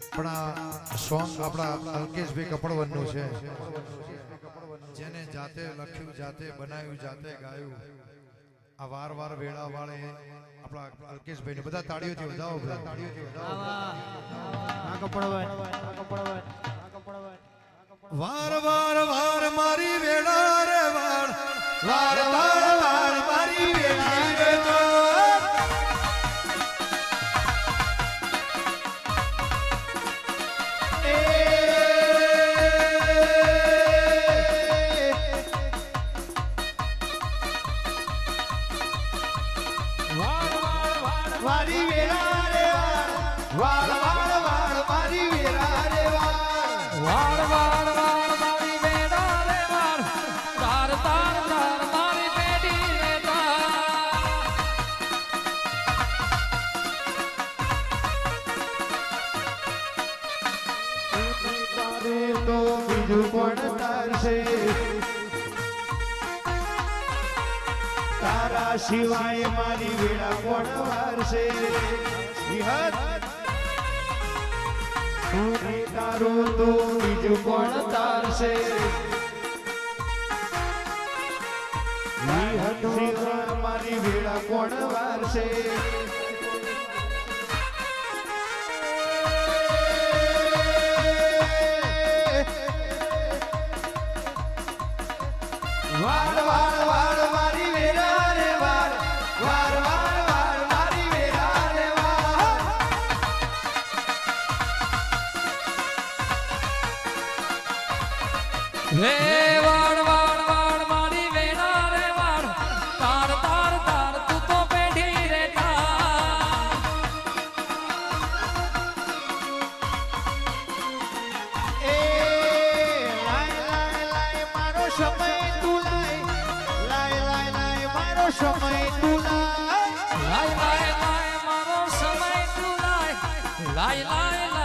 આપણા સોંગ આપણા અલ્કેશભાઈ કપડવનનું છે, જેને જાતે લખ્યું, જાતે બનાવ્યું, જાતે ગાયું, આ વાર વેળા વાળે આપણા અલ્કેશભાઈને બધા તાળીઓથી વધાવો, બધા તાળીઓથી વધાવો। વાર મારી વેળા રે વાર મારી વેળા રે મારી વેળા રે વાર મારી વેળા રે વાર મારી વેળા રે વાર તાર તાર તાર મારી બેટી રે તારે તો બીજું કોણ તારશે, તારા સિવાય મારી વેળા કોણ વારશે। તારું તો બીજું કોણ તારશે, મારી વેળા કોણ વારશે। વાર મારી વેળા રે વાર મારી વેળા રે વાર હે વાડ મારી વેળા રે વાડ તાર તાર તાર તું તો બેઠી રે લાય મારો સમય તું લાય મારો સમય તું લાય મારો સમય તું લાય